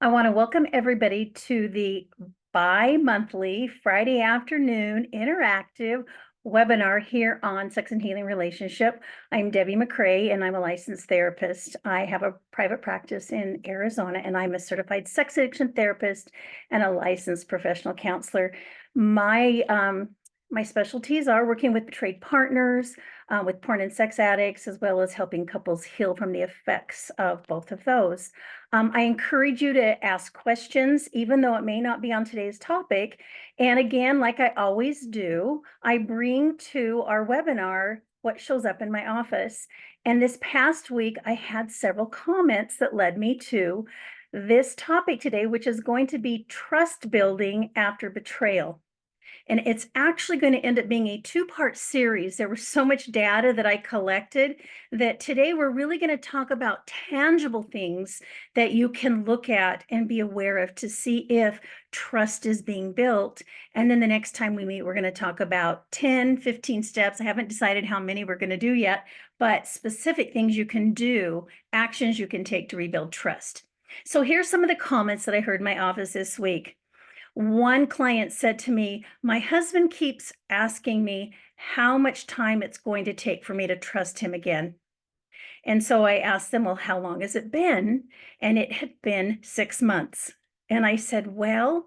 I want to welcome everybody to the bi-monthly Friday afternoon interactive webinar here on Sex and Healing Relationship. I'm Debbie McRae and I'm a licensed therapist. I have a private practice in Arizona and I'm a certified sex addiction therapist and a licensed professional counselor. My specialties are working with betrayed partners, with porn and sex addicts, as well as helping couples heal from the effects of both of those. I encourage you to ask questions, even though it may not be on today's topic. And again, like I always do, I bring to our webinar what shows up in my office. And this past week, I had several comments that led me to this topic today, which is going to be trust building after betrayal. And it's actually going to end up being a two-part series. There was so much data that I collected that today we're really going to talk about tangible things that you can look at and be aware of to see if trust is being built. And then the next time we meet, we're going to talk about 10, 15 steps. I haven't decided how many we're going to do yet, but specific things you can do, actions you can take to rebuild trust. So here's some of the comments that I heard in my office this week. One client said to me, my husband keeps asking me how much time it's going to take for me to trust him again. And so I asked them, well, how long has it been? And it had been 6 months. And I said, well,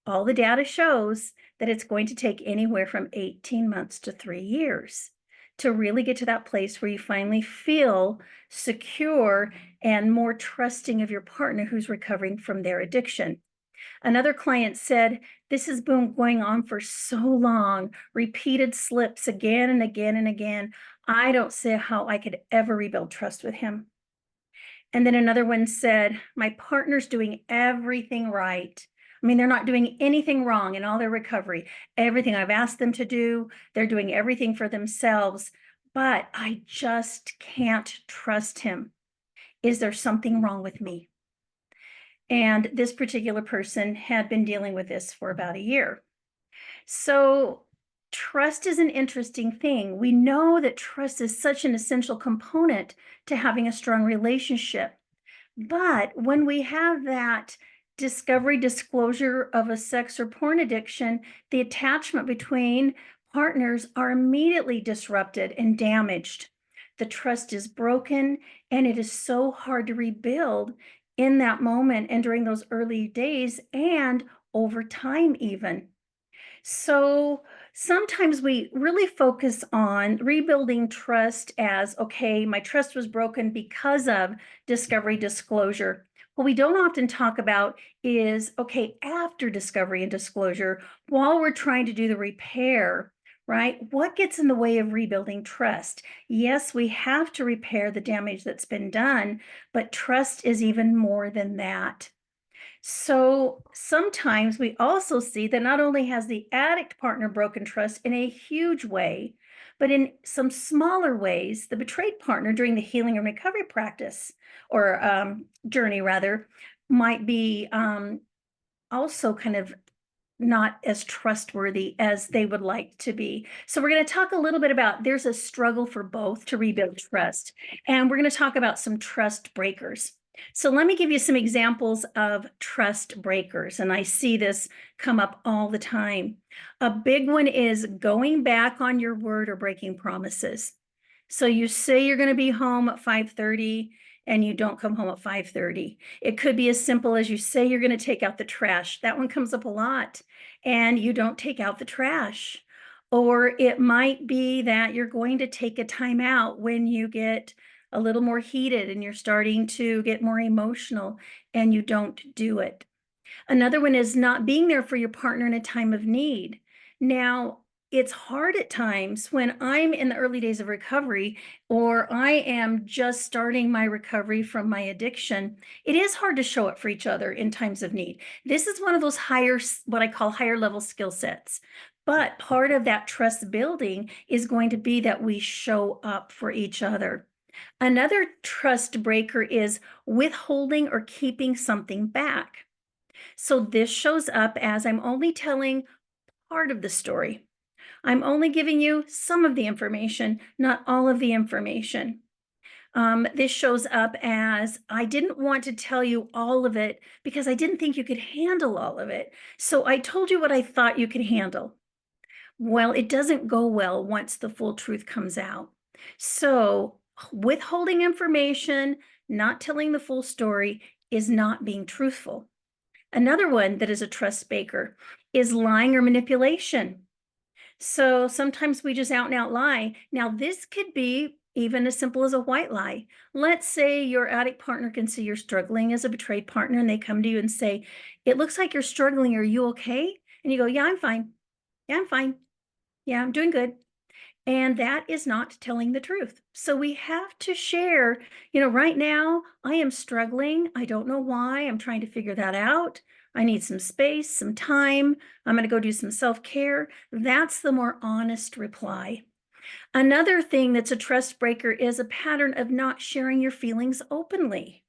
all the data shows that it's going to take anywhere from 18 months to 3 years to really get to that place where you finally feel secure and more trusting of your partner who's recovering from their addiction. Another client said, this has been going on for so long, repeated slips again and again and again. I don't see how I could ever rebuild trust with him. And then another one said, my partner's doing everything right. I mean, they're not doing anything wrong in all their recovery. Everything I've asked them to do, they're doing everything for themselves, but I just can't trust him. Is there something wrong with me? And this particular person had been dealing with this for about a year. So trust is an interesting thing. We know that trust is such an essential component to having a strong relationship. But when we have that discovery disclosure of a sex or porn addiction, the attachment between partners are immediately disrupted and damaged. The trust is broken and it is so hard to rebuild in that moment and during those early days and over time even. So sometimes we really focus on rebuilding trust as, okay, my trust was broken because of discovery disclosure. What we don't often talk about is, okay, after discovery and disclosure, while we're trying to do the repair, right? What gets in the way of rebuilding trust? Yes, we have to repair the damage that's been done, but trust is even more than that. So sometimes we also see that not only has the addict partner broken trust in a huge way, but in some smaller ways, the betrayed partner during the healing and recovery practice or journey rather, might be also kind of not as trustworthy as they would like to be. So we're going to talk a little bit about there's a struggle for both to rebuild trust. And we're going to talk about some trust breakers. So let me give you some examples of trust breakers. And I see this come up all the time. A big one is going back on your word or breaking promises. So you say you're going to be home at 5:30 and you don't come home at 5:30. It could be as simple as you say you're going to take out the trash. That one comes up a lot and you don't take out the trash. Or it might be that you're going to take a time out when you get a little more heated and you're starting to get more emotional and you don't do it. Another one is not being there for your partner in a time of need. Now, it's hard at times when I'm in the early days of recovery or I am just starting my recovery from my addiction. It is hard to show up for each other in times of need. This is one of those higher, what I call higher level skill sets. But part of that trust building is going to be that we show up for each other. Another trust breaker is withholding or keeping something back. So this shows up as I'm only telling part of the story. I'm only giving you some of the information, not all of the information. This shows up as, I didn't want to tell you all of it because I didn't think you could handle all of it. So I told you what I thought you could handle. Well, it doesn't go well once the full truth comes out. So withholding information, not telling the full story is not being truthful. Another one that is a trust breaker is lying or manipulation. So sometimes we just out and out lie. Now, this could be even as simple as a white lie. Let's say your addict partner can see you're struggling as a betrayed partner, and they come to you and say, "It looks like you're struggling. Are you okay?" And you go, "Yeah, I'm fine. Yeah, I'm fine. Yeah, I'm doing good." And that is not telling the truth. So we have to share, right now I am struggling. I don't know why. I'm trying to figure that out. I need some space, some time. I'm going to go do some self-care. That's the more honest reply. Another thing that's a trust breaker is a pattern of not sharing your feelings openly.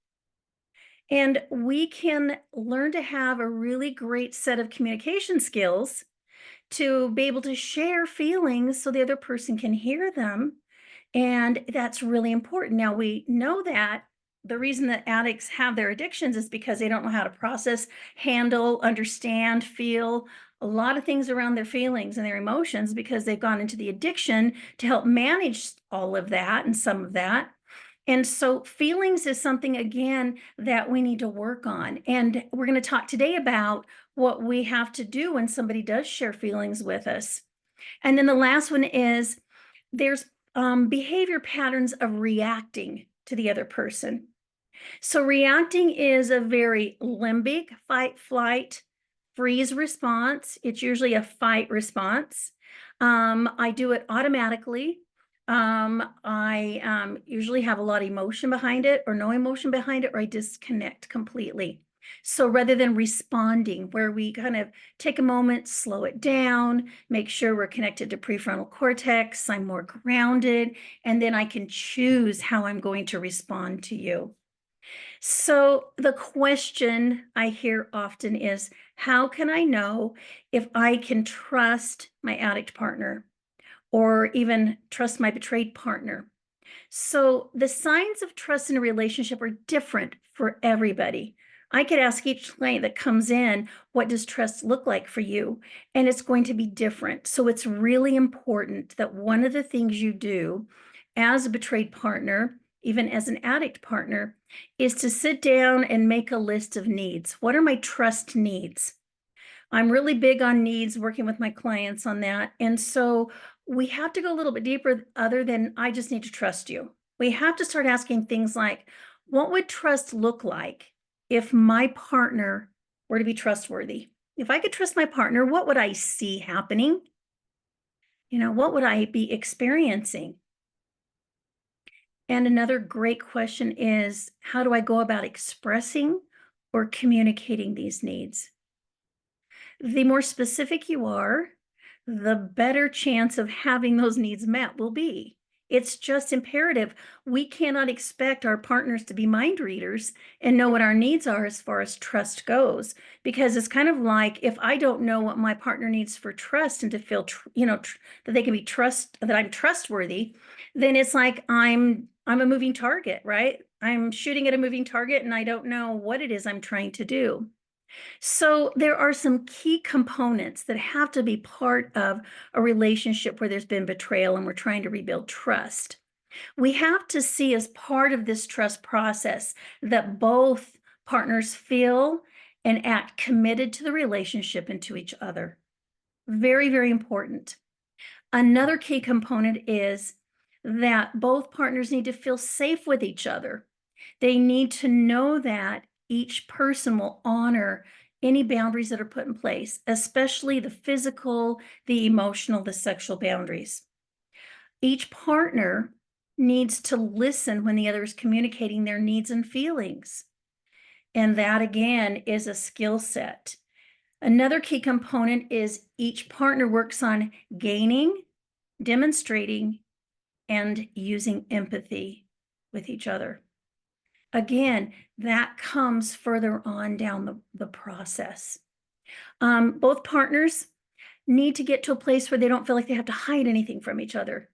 And we can learn to have a really great set of communication skills to be able to share feelings so the other person can hear them. And that's really important. Now, we know that the reason that addicts have their addictions is because they don't know how to process, handle, understand, feel a lot of things around their feelings and their emotions because they've gone into the addiction to help manage all of that and some of that. And so feelings is something, again, that we need to work on. And we're going to talk today about what we have to do when somebody does share feelings with us. And then the last one is there's behavior patterns of reacting to the other person. So reacting is a very limbic fight, flight, freeze response. It's usually a fight response. I do it automatically. I usually have a lot of emotion behind it or no emotion behind it, or I disconnect completely. So rather than responding, where we kind of take a moment, slow it down, make sure we're connected to prefrontal cortex, I'm more grounded, and then I can choose how I'm going to respond to you. So the question I hear often is, how can I know if I can trust my addict partner or even trust my betrayed partner? So the signs of trust in a relationship are different for everybody. I could ask each client that comes in, what does trust look like for you? And it's going to be different. So it's really important that one of the things you do as a betrayed partner, even as an addict partner, is to sit down and make a list of needs. What are my trust needs? I'm really big on needs, working with my clients on that. And so we have to go a little bit deeper other than I just need to trust you. We have to start asking things like, what would trust look like if my partner were to be trustworthy? If I could trust my partner, what would I see happening? What would I be experiencing? And another great question is, how do I go about expressing or communicating these needs? The more specific you are, the better chance of having those needs met will be. It's just imperative. We cannot expect our partners to be mind readers and know what our needs are as far as trust goes, because it's kind of like, if I don't know what my partner needs for trust and to feel, that they can be that I'm trustworthy, then it's like I'm a moving target, right? I'm shooting at a moving target and I don't know what it is I'm trying to do. So there are some key components that have to be part of a relationship where there's been betrayal and we're trying to rebuild trust. We have to see, as part of this trust process, that both partners feel and act committed to the relationship and to each other. Very, very important. Another key component is that both partners need to feel safe with each other. They need to know that each person will honor any boundaries that are put in place, especially the physical, the emotional, the sexual boundaries. Each partner needs to listen when the other is communicating their needs and feelings. And that, again, is a skill set. Another key component is each partner works on gaining, demonstrating, and using empathy with each other. Again, that comes further on down the process. Both partners need to get to a place where they don't feel like they have to hide anything from each other.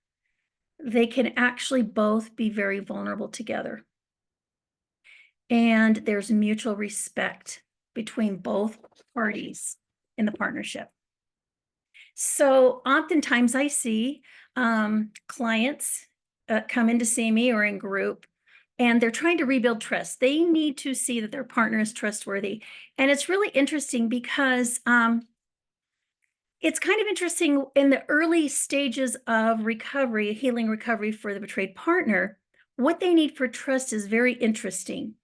they can actually both be very vulnerable together. And there's mutual respect between both parties in the partnership. So oftentimes I see clients come in to see me or in group, and they're trying to rebuild trust. They need to see that their partner is trustworthy. And it's really interesting because it's kind of interesting in the early stages of recovery, healing recovery for the betrayed partner, what they need for trust is very interesting.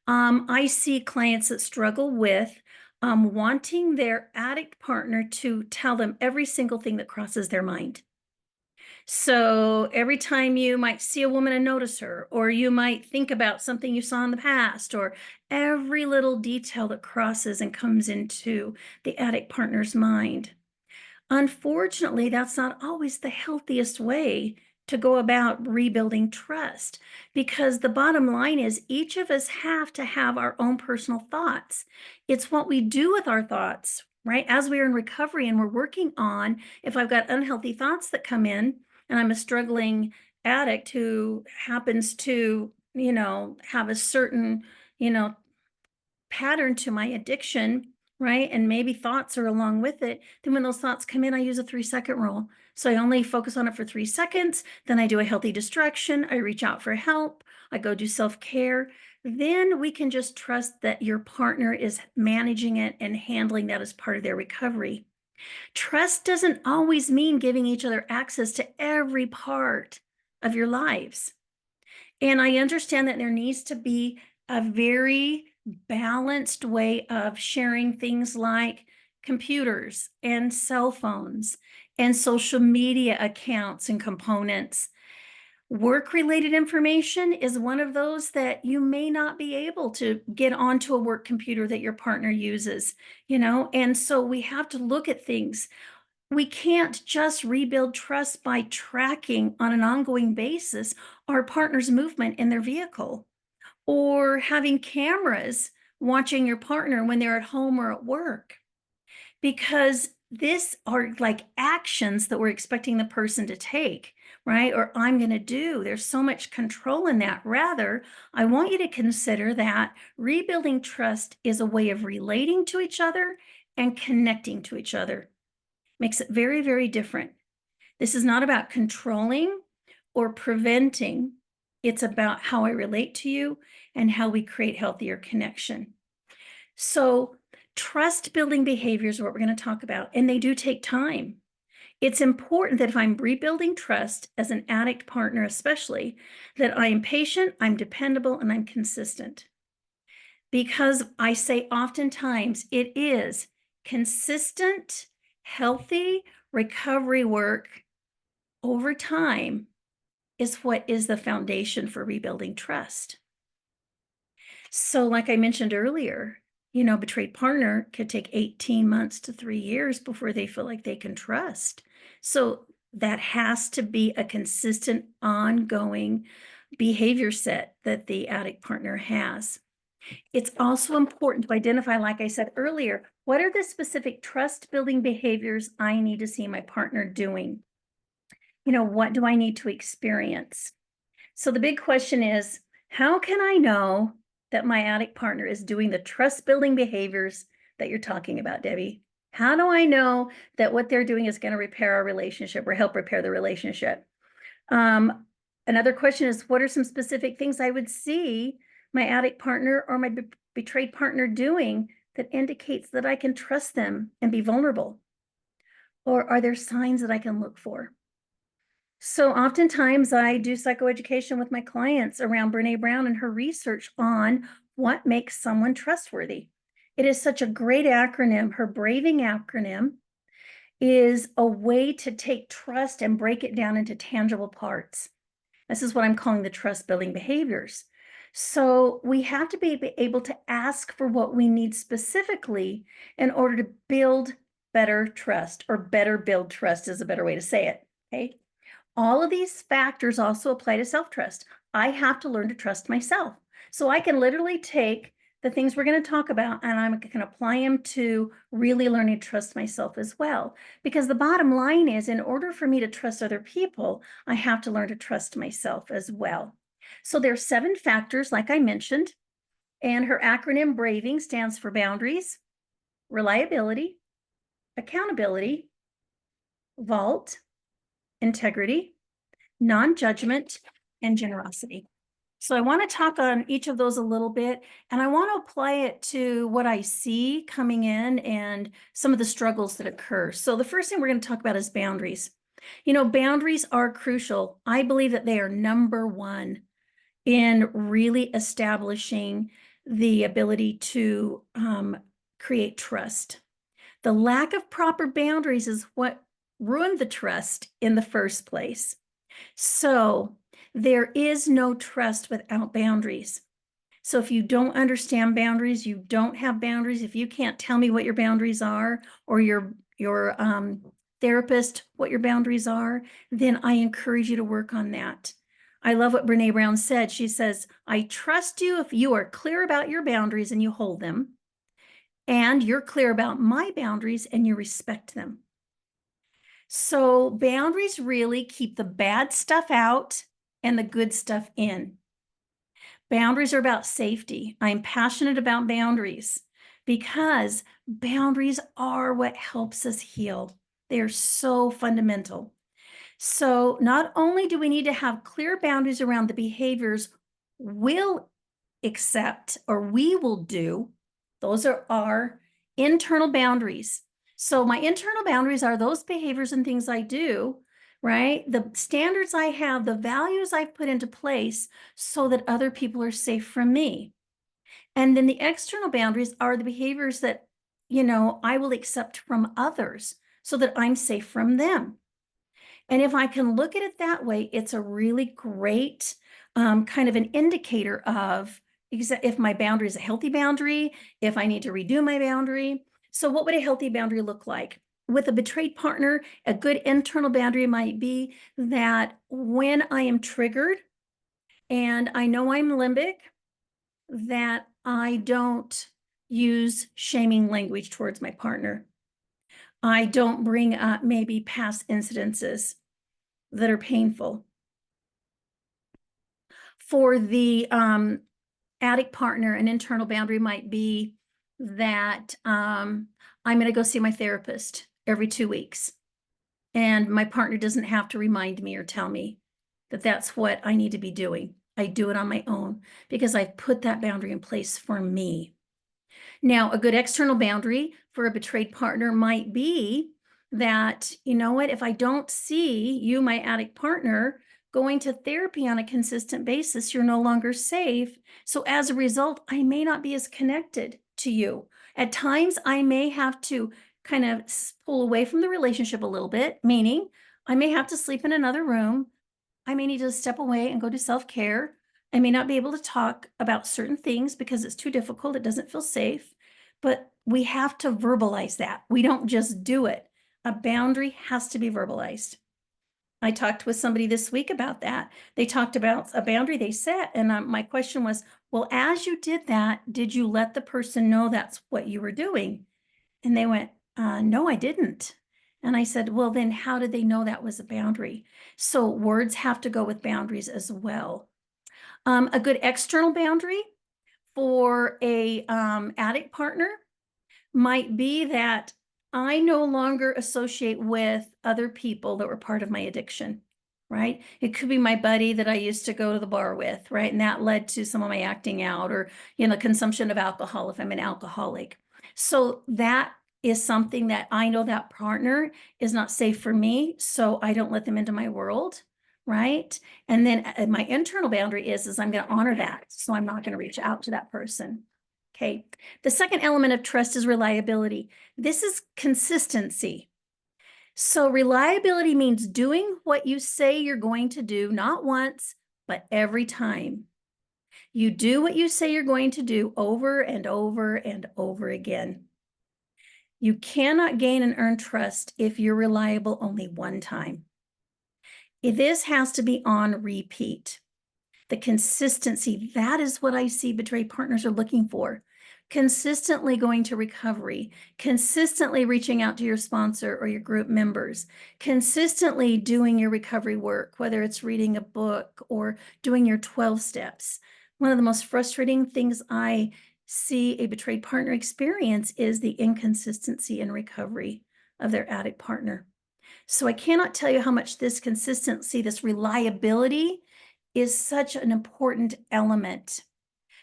I see clients that struggle with wanting their addict partner to tell them every single thing that crosses their mind. So every time you might see a woman and notice her, or you might think about something you saw in the past, or every little detail that crosses and comes into the addict partner's mind. Unfortunately, that's not always the healthiest way to go about rebuilding trust, because the bottom line is each of us have to have our own personal thoughts. It's what we do with our thoughts, right? As we are in recovery and we're working on, if I've got unhealthy thoughts that come in and I'm a struggling addict who happens to, have a certain, you know, pattern to my addiction, right? And maybe thoughts are along with it. Then when those thoughts come in, I use a 3-second rule. So I only focus on it for 3 seconds. Then I do a healthy distraction. I reach out for help. I go do self-care. Then we can just trust that your partner is managing it and handling that as part of their recovery. Trust doesn't always mean giving each other access to every part of your lives. And I understand that there needs to be a very balanced way of sharing things like computers and cell phones and social media accounts and components. Work-related information is one of those that you may not be able to get onto a work computer that your partner uses, and so we have to look at things. We can't just rebuild trust by tracking on an ongoing basis our partner's movement in their vehicle, or having cameras watching your partner when they're at home or at work, because this are like actions that we're expecting the person to take, right? Or I'm going to do. There's so much control in that. Rather, I want you to consider that rebuilding trust is a way of relating to each other and connecting to each other. Makes it very, very different. This is not about controlling or preventing. It's about how I relate to you and how we create healthier connection. So trust building behaviors are what we're going to talk about, and they do take time. It's important that if I'm rebuilding trust as an addict partner, especially, that I am patient, I'm dependable, and I'm consistent. Because I say oftentimes it is consistent, healthy recovery work over time is what is the foundation for rebuilding trust. So like I mentioned earlier, betrayed partner could take 18 months to 3 years before they feel like they can trust. So that has to be a consistent, ongoing behavior set that the addict partner has. It's also important to identify, like I said earlier, what are the specific trust building behaviors I need to see my partner doing? What do I need to experience? So the big question is, how can I know that my addict partner is doing the trust building behaviors that you're talking about, Debbie? How do I know that what they're doing is going to repair our relationship or help repair the relationship? Another question is, what are some specific things I would see my addict partner or my betrayed partner doing that indicates that I can trust them and be vulnerable? Or are there signs that I can look for? So oftentimes I do psychoeducation with my clients around Brene Brown and her research on what makes someone trustworthy. It is such a great acronym. Her Braving acronym is a way to take trust and break it down into tangible parts. This is what I'm calling the trust building behaviors. So we have to be able to ask for what we need specifically in order to build better trust, or better build trust is a better way to say it. Okay. All of these factors also apply to self-trust. I have to learn to trust myself. So I can literally take the things we're going to talk about, and I can apply them to really learning to trust myself as well. Because the bottom line is, in order for me to trust other people, I have to learn to trust myself as well. So there's 7 factors, like I mentioned, and her acronym BRAVING stands for boundaries, reliability, accountability, vault, integrity, non-judgment, and generosity. So I want to talk on each of those a little bit, and I want to apply it to what I see coming in and some of the struggles that occur. So the first thing we're going to talk about is boundaries. You know, boundaries are crucial. I believe that they are number one in really establishing the ability to create trust. The lack of proper boundaries is what ruined the trust in the first place. So there is no trust without boundaries. So if you don't understand boundaries, you don't have boundaries. If you can't tell me what your boundaries are, or your therapist what your boundaries are, then I encourage you to work on that. I love what Brene Brown said. She says, I trust you if you are clear about your boundaries and you hold them, and you're clear about my boundaries and you respect them. So boundaries really keep the bad stuff out and the good stuff in. Boundaries are about safety. I'm passionate about boundaries because boundaries are what helps us heal. They're so fundamental. So not only do we need to have clear boundaries around the behaviors we'll accept or we will do, those are our internal boundaries. So my internal boundaries are those behaviors and things I do, right? The standards I have, the values I've put into place so that other people are safe from me. And then the external boundaries are the behaviors that, you know, I will accept from others so that I'm safe from them. And if I can look at it that way, it's a really great kind of an indicator of if my boundary is a healthy boundary, if I need to redo my boundary. So what would a healthy boundary look like? With a betrayed partner, a good internal boundary might be that when I am triggered and I know I'm limbic, that I don't use shaming language towards my partner. I don't bring up maybe past incidences that are painful. For the addict partner, an internal boundary might be that I'm going to go see my therapist every 2 weeks. And my partner doesn't have to remind me or tell me that that's what I need to be doing. I do it on my own because I've put that boundary in place for me. Now, a good external boundary for a betrayed partner might be that, you know what, if I don't see you, my addict partner, going to therapy on a consistent basis, you're no longer safe. So as a result, I may not be as connected to you. At times, I may have to kind of pull away from the relationship a little bit, meaning I may have to sleep in another room. I may need to step away and go to self-care. I may not be able to talk about certain things because it's too difficult. It doesn't feel safe. But we have to verbalize that. We don't just do it. A boundary has to be verbalized. I talked with somebody this week about that. They talked about a boundary they set. And my question was, well, as you did that, did you let the person know that's what you were doing? And they went, no, I didn't. And I said, well, then how did they know that was a boundary? So words have to go with boundaries as well. A good external boundary for a addict partner might be that I no longer associate with other people that were part of my addiction, right? It could be my buddy that I used to go to the bar with, right? And that led to some of my acting out or, you know, consumption of alcohol if I'm an alcoholic. So that is something that I know that partner is not safe for me, so I don't let them into my world, right? And then my internal boundary is I'm going to honor that, so I'm not going to reach out to that person. Okay. The second element of trust is reliability. This is consistency. So reliability means doing what you say you're going to do, not once, but every time. You do what you say you're going to do over and over and over again. You cannot gain and earn trust if you're reliable only one time. This has to be on repeat. The consistency, that is what I see betrayed partners are looking for. Consistently going to recovery, consistently reaching out to your sponsor or your group members, consistently doing your recovery work, whether it's reading a book or doing your 12 steps. One of the most frustrating things I see a betrayed partner experience is the inconsistency in recovery of their addict partner. So I cannot tell you how much this consistency, this reliability is such an important element.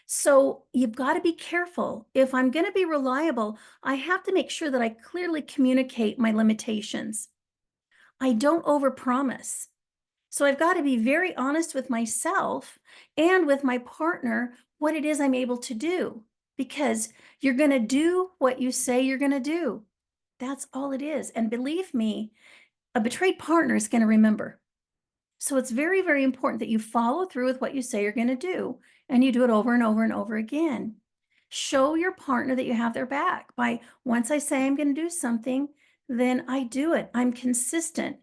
So you've got to be careful. If I'm going to be reliable, I have to make sure that I clearly communicate my limitations. I don't overpromise. So I've got to be very honest with myself and with my partner what it is I'm able to do, because you're going to do what you say you're going to do. That's all it is. And believe me, a betrayed partner is going to remember. So it's very, very important that you follow through with what you say you're going to do, and you do it over and over and over again. Show your partner that you have their back by, once I say I'm going to do something, then I do it. I'm consistent.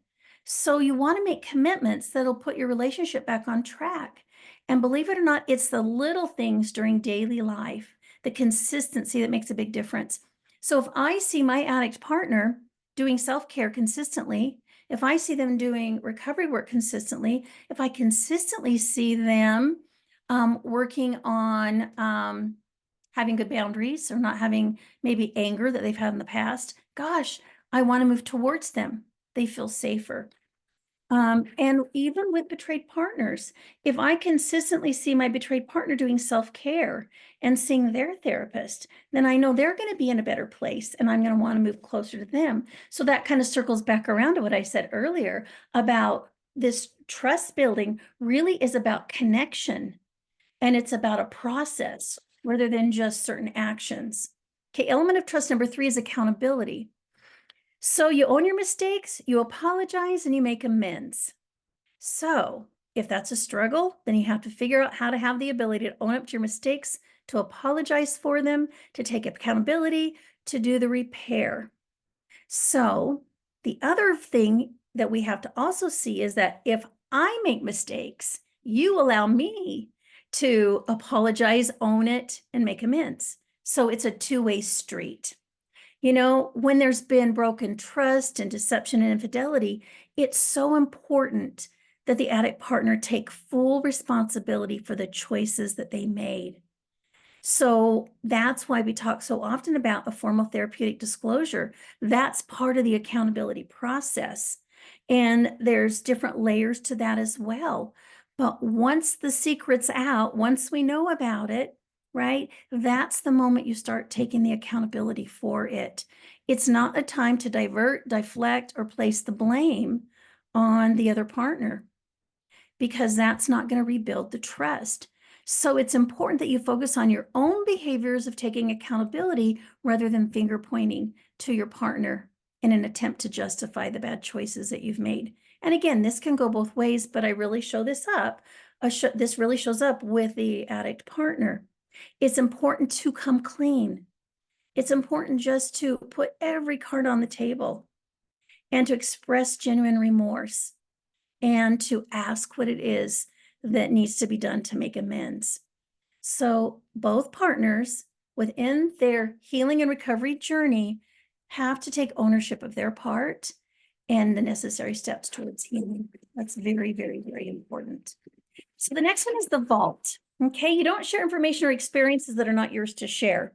So you want to make commitments that'll put your relationship back on track. And believe it or not, it's the little things during daily life, the consistency that makes a big difference. So if I see my addict partner doing self-care consistently, if I see them doing recovery work consistently, if I consistently see them working on having good boundaries or not having maybe anger that they've had in the past, gosh, I want to move towards them. They feel safer. And even with betrayed partners, if I consistently see my betrayed partner doing self-care and seeing their therapist, then I know they're going to be in a better place and I'm going to want to move closer to them. So that kind of circles back around to what I said earlier about this trust building really is about connection, and it's about a process rather than just certain actions. Okay, element of trust number 3 is accountability. So you own your mistakes, you apologize, and you make amends. So if that's a struggle, then you have to figure out how to have the ability to own up to your mistakes, to apologize for them, to take accountability, to do the repair. So the other thing that we have to also see is that if I make mistakes, you allow me to apologize, own it, and make amends. So it's a two-way street. You know, when there's been broken trust and deception and infidelity, it's so important that the addict partner take full responsibility for the choices that they made. So that's why we talk so often about a formal therapeutic disclosure. That's part of the accountability process. And there's different layers to that as well. But once the secret's out, once we know about it, right, that's the moment you start taking the accountability for it. It's not a time to divert, deflect, or place the blame on the other partner, because that's not going to rebuild the trust. So it's important that you focus on your own behaviors of taking accountability rather than finger pointing to your partner in an attempt to justify the bad choices that you've made. And again, this can go both ways, but I really show this up. This really shows up with the addict partner. It's important to come clean. It's important just to put every card on the table and to express genuine remorse and to ask what it is that needs to be done to make amends. So both partners within their healing and recovery journey have to take ownership of their part and the necessary steps towards healing. That's very, very, very important. So the next one is the vault. Okay, you don't share information or experiences that are not yours to share.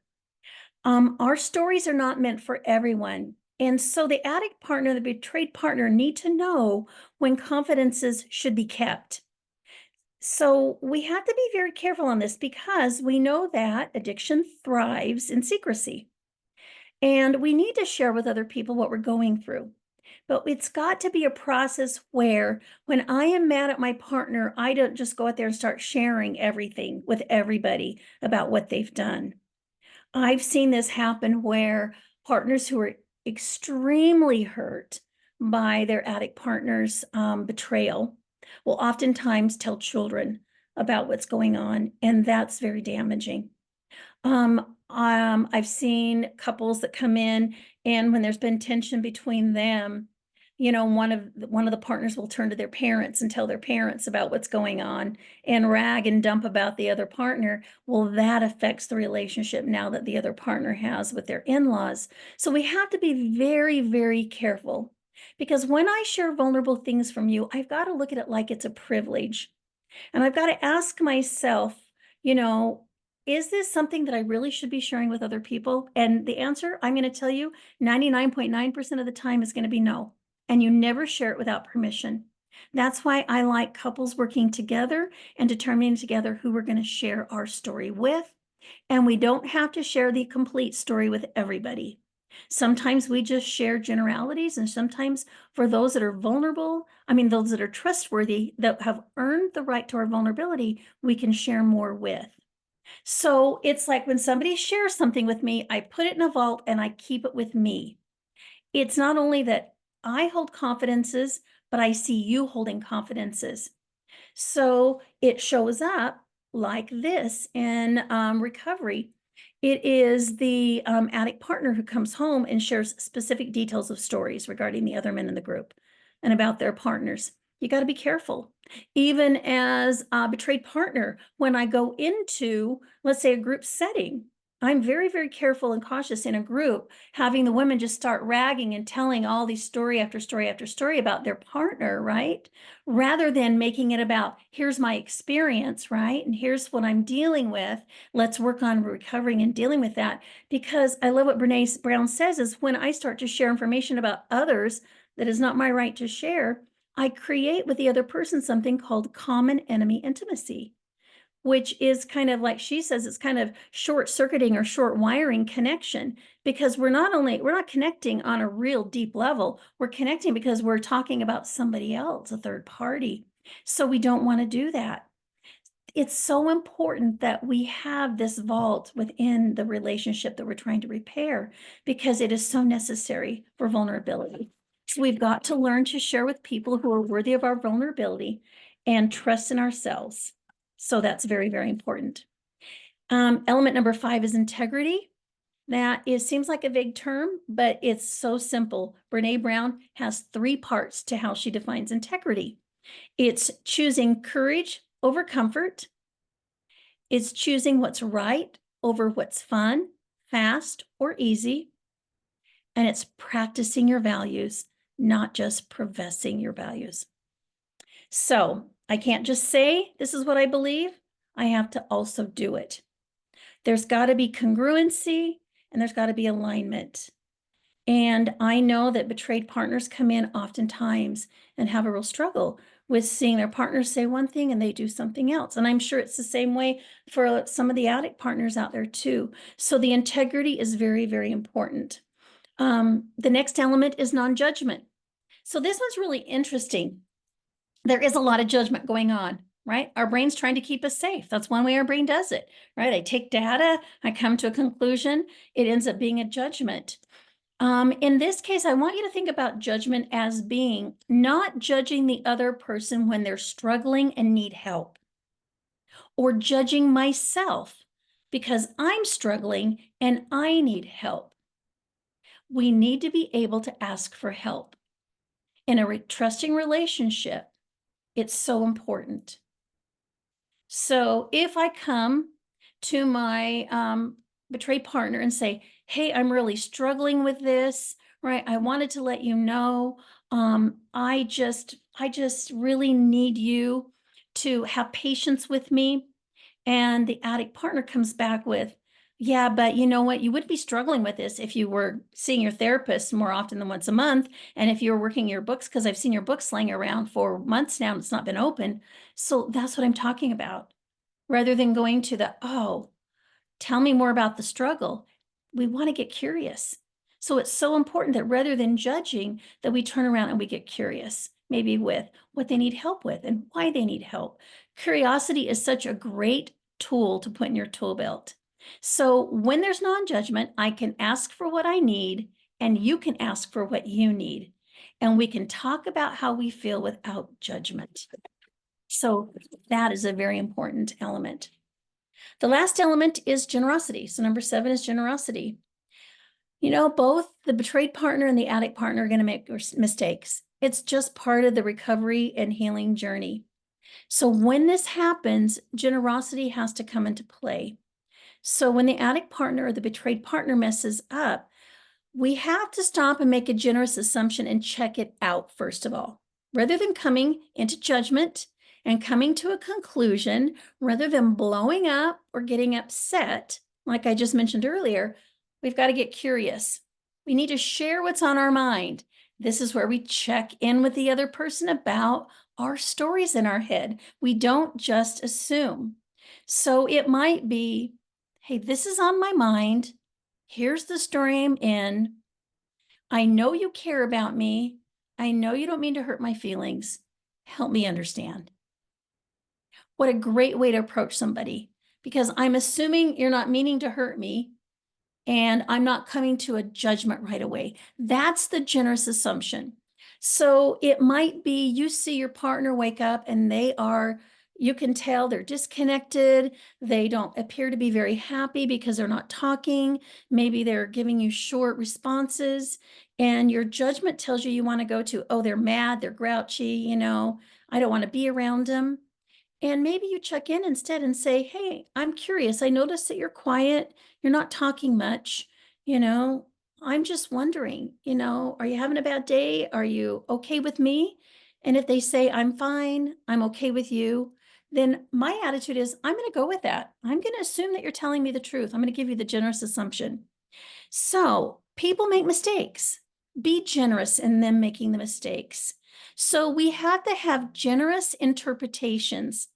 Our stories are not meant for everyone. And so the addict partner, the betrayed partner need to know when confidences should be kept. So we have to be very careful on this because we know that addiction thrives in secrecy. And we need to share with other people what we're going through. But it's got to be a process where when I am mad at my partner, I don't just go out there and start sharing everything with everybody about what they've done. I've seen this happen where partners who are extremely hurt by their addict partner's betrayal will oftentimes tell children about what's going on, and that's very damaging. I've seen couples that come in, and when there's been tension between them, one of the partners will turn to their parents and tell their parents about what's going on and rag and dump about the other partner. Well, that affects the relationship now that the other partner has with their in-laws. So we have to be very, very careful, because when I share vulnerable things from you, I've got to look at it like it's a privilege. And I've got to ask myself, is this something that I really should be sharing with other people? And the answer, I'm going to tell you, 99.9% of the time is going to be no. And you never share it without permission. That's why I like couples working together and determining together who we're going to share our story with. And we don't have to share the complete story with everybody. Sometimes we just share generalities, and sometimes for those that are vulnerable, those that are trustworthy, that have earned the right to our vulnerability, we can share more with. So it's like when somebody shares something with me, I put it in a vault and I keep it with me. It's not only that I hold confidences, but I see you holding confidences. So it shows up like this in recovery. It is the addict partner who comes home and shares specific details of stories regarding the other men in the group and about their partners. You got to be careful. Even as a betrayed partner, when I go into, let's say, a group setting, I'm very, very careful and cautious in a group, having the women just start ragging and telling all these story after story after story about their partner, right? Rather than making it about, here's my experience, right? And here's what I'm dealing with. Let's work on recovering and dealing with that. Because I love what Brene Brown says is, when I start to share information about others that is not my right to share, I create with the other person something called common enemy intimacy, which is kind of like she says, it's kind of short circuiting or short wiring connection, because we're not connecting on a real deep level. We're connecting because we're talking about somebody else, a third party. So we don't want to do that. It's so important that we have this vault within the relationship that we're trying to repair, because it is so necessary for vulnerability. So we've got to learn to share with people who are worthy of our vulnerability and trust in ourselves. So that's very, very important. Element number 5 is integrity. Seems like a vague term, but it's so simple. Brene Brown has 3 parts to how she defines integrity. It's choosing courage over comfort. It's choosing what's right over what's fun, fast, or easy. And it's practicing your values, not just professing your values. So I can't just say, this is what I believe. I have to also do it. There's got to be congruency, and there's got to be alignment. And I know that betrayed partners come in oftentimes and have a real struggle with seeing their partners say one thing and they do something else. And I'm sure it's the same way for some of the addict partners out there too. So the integrity is very, very important. The next element is non-judgment. So this one's really interesting. There is a lot of judgment going on, right? Our brain's trying to keep us safe. That's one way our brain does it, right? I take data, I come to a conclusion, it ends up being a judgment. In this case, I want you to think about judgment as being not judging the other person when they're struggling and need help, or judging myself because I'm struggling and I need help. We need to be able to ask for help. In a trusting relationship, it's so important. So if I come to my betrayed partner and say, hey, I'm really struggling with this, right? I wanted to let you know, I just really need you to have patience with me. And the addict partner comes back with, yeah, but you know what? You wouldn't be struggling with this if you were seeing your therapist more often than once a month. And if you were working your books, because I've seen your books laying around for months now, and it's not been open. So that's what I'm talking about. Rather than going to the, oh, tell me more about the struggle. We want to get curious. So it's so important that rather than judging, that we turn around and we get curious, maybe with what they need help with and why they need help. Curiosity is such a great tool to put in your tool belt. So when there's non-judgment, I can ask for what I need and you can ask for what you need. And we can talk about how we feel without judgment. So that is a very important element. The last element is generosity. So number 7 is generosity. You know, both the betrayed partner and the addict partner are going to make mistakes. It's just part of the recovery and healing journey. So when this happens, generosity has to come into play. So when the addict partner or the betrayed partner messes up, we have to stop and make a generous assumption and check it out, first of all. Rather than coming into judgment and coming to a conclusion, rather than blowing up or getting upset, like I just mentioned earlier, we've got to get curious. We need to share what's on our mind. This is where we check in with the other person about our stories in our head. We don't just assume. So it might be, hey, this is on my mind. Here's the story I'm in. I know you care about me. I know you don't mean to hurt my feelings. Help me understand. What a great way to approach somebody, because I'm assuming you're not meaning to hurt me, and I'm not coming to a judgment right away. That's the generous assumption. So it might be you see your partner wake up and you can tell they're disconnected. They don't appear to be very happy because they're not talking. Maybe they're giving you short responses, and your judgment tells you want to go to, oh, they're mad, they're grouchy, I don't want to be around them. And maybe you check in instead and say, hey, I'm curious. I noticed that you're quiet. You're not talking much. You know, I'm just wondering, are you having a bad day? Are you okay with me? And if they say, I'm fine, I'm okay with you, then my attitude is, I'm going to go with that. I'm going to assume that you're telling me the truth. I'm going to give you the generous assumption. So people make mistakes. Be generous in them making the mistakes. So we have to have generous interpretations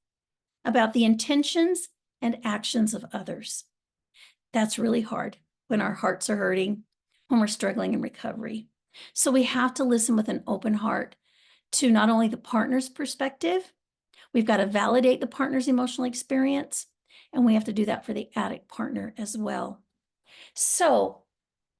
about the intentions and actions of others. That's really hard when our hearts are hurting, when we're struggling in recovery. So we have to listen with an open heart to not only the partner's perspective, we've got to validate the partner's emotional experience, and we have to do that for the addict partner as well. So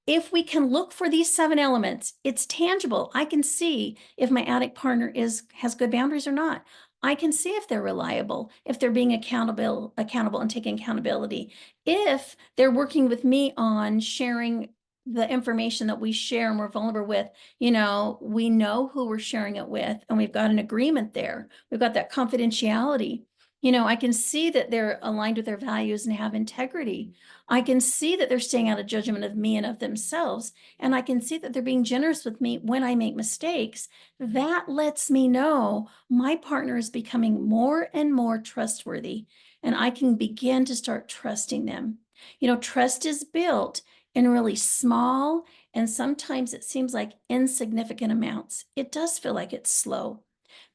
if we can look for these 7 elements, it's tangible. I can see if my addict partner has good boundaries or not. I can see if they're reliable, if they're being accountable and taking accountability, if they're working with me on sharing the information that we share and we're vulnerable with. We know who we're sharing it with, and we've got an agreement there. We've got that confidentiality. I can see that they're aligned with their values and have integrity. I can see that they're staying out of judgment of me and of themselves. And I can see that they're being generous with me when I make mistakes. That lets me know my partner is becoming more and more trustworthy, and I can begin to start trusting them. Trust is built in really small, and sometimes it seems like insignificant amounts. It does feel like it's slow.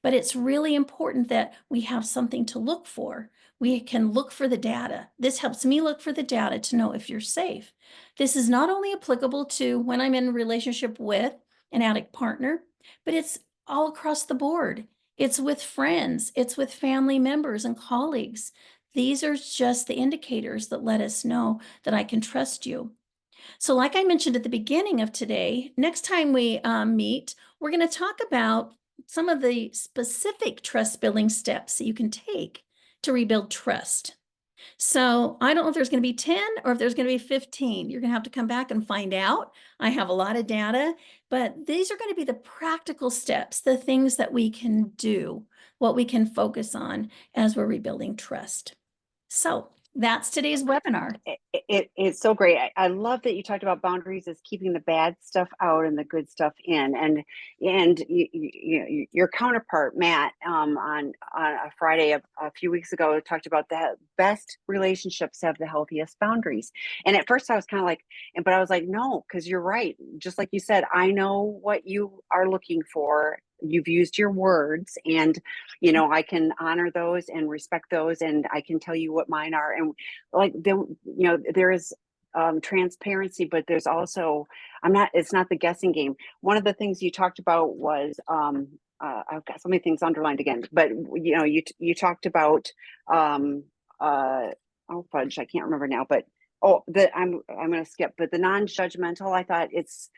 But it's really important that we have something to look for. We can look for the data. This helps me look for the data to know if you're safe. This is not only applicable to when I'm in a relationship with an addict partner, but it's all across the board. It's with friends, it's with family members and colleagues. These are just the indicators that let us know that I can trust you. So like I mentioned at the beginning of today, next time we meet, we're going to talk about some of the specific trust building steps that you can take to rebuild trust. So I don't know if there's going to be 10 or if there's going to be 15. You're going to have to come back and find out. I have a lot of data, but these are going to be the practical steps, the things that we can do, what we can focus on as we're rebuilding trust. So that's today's webinar. It's so great. I love that you talked about boundaries as keeping the bad stuff out and the good stuff in. And your counterpart Matt on a Friday a few weeks ago talked about the best relationships have the healthiest boundaries. And at first I was kind of like, but I was like, no, because you're right. Just like you said, I know what you are looking for. You've used your words, and I can honor those and respect those, and I can tell you what mine are. And like there is transparency, but there's also it's not the guessing game. One of the things you talked about was I've got so many things underlined again, but you talked about oh fudge, I can't remember now, but I'm going to skip, but the non-judgmental, I thought it's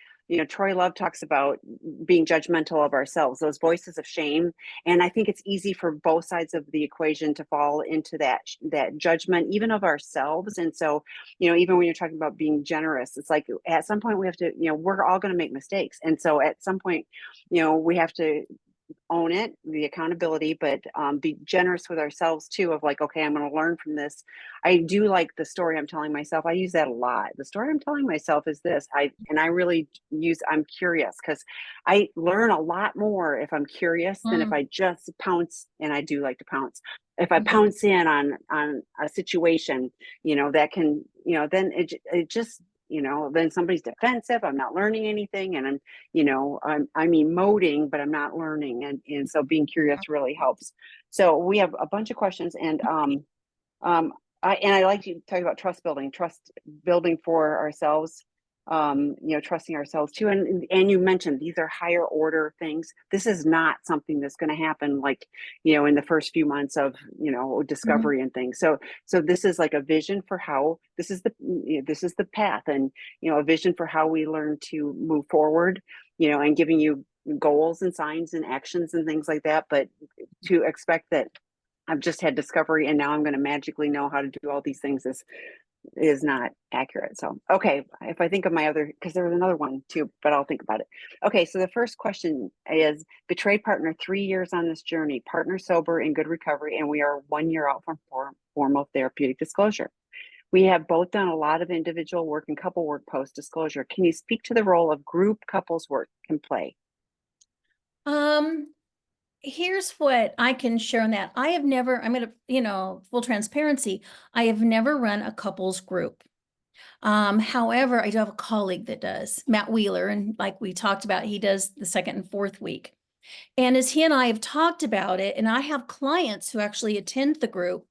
Troy Love talks about being judgmental of ourselves, those voices of shame. And I think it's easy for both sides of the equation to fall into that judgment, even of ourselves. And so, even when you're talking about being generous, it's like at some point we have to, we're all going to make mistakes. And so at some point, we have to own it, the accountability, but be generous with ourselves too, of like, okay, I'm going to learn from this. I do like the story I'm telling myself. I use that a lot. The story I'm telling myself is this. I really use, I'm curious, because I learn a lot more if I'm curious than if Mm, I just pounce, and I do like to pounce. If I mhm. pounce in on a situation, that can, then it just, then somebody's defensive. I'm not learning anything, and I'm emoting, but I'm not learning. And so being curious really helps. So we have a bunch of questions, and um, I like to talk about trust building for ourselves, trusting ourselves too. And you mentioned these are higher order things. This is not something that's going to happen like, in the first few months of, Mhm. discovery and things. So this is like a vision for how this is the path, and, a vision for how we learn to move forward, and giving you goals and signs and actions and things like that. But to expect that I've just had discovery and now I'm going to magically know how to do all these things is not accurate. So, okay, if I think of my other, because there was another one too, but I'll think about it. Okay, so the first question is betrayed partner 3 years on this journey, partner sober in good recovery, and we are 1 year out from formal therapeutic disclosure. We have both done a lot of individual work and couple work post disclosure. Can you speak to the role of group couples work can play? Um, Here's what I can share on that. I have never, I'm gonna, full transparency, I have never run a couples group. However, I do have a colleague that does, Matt Wheeler, and like we talked about, he does the second and fourth week. And as he and I have talked about it, and I have clients who actually attend the group,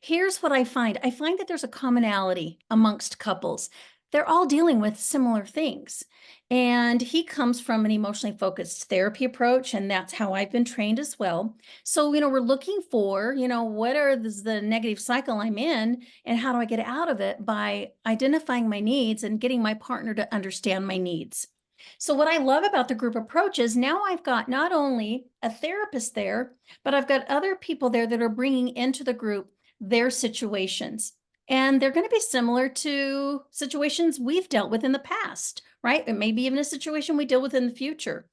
here's what I find. I find that there's a commonality amongst couples. They're all dealing with similar things. And he comes from an emotionally focused therapy approach, and that's how I've been trained as well. So, we're looking for, what are the negative cycle I'm in, and how do I get out of it by identifying my needs and getting my partner to understand my needs. So, what I love about the group approach is now I've got not only a therapist there, but I've got other people there that are bringing into the group their situations. And they're going to be similar to situations we've dealt with in the past, right? It may be even a situation we deal with in the future.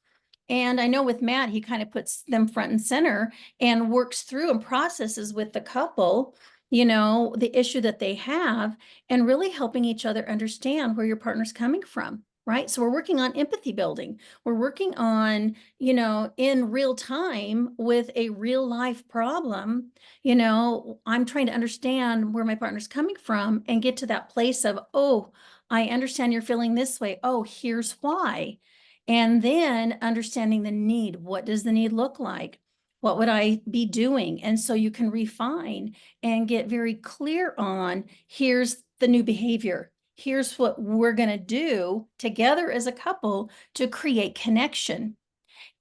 And I know with Matt, he kind of puts them front and center and works through and processes with the couple, the issue that they have, and really helping each other understand where your partner's coming from. Right. So we're working on empathy building. We're working on, in real time with a real life problem. I'm trying to understand where my partner's coming from and get to that place of, oh, I understand you're feeling this way. Oh, here's why. And then understanding the need. What does the need look like? What would I be doing? And so you can refine and get very clear on here's the new behavior. Here's what we're going to do together as a couple to create connection.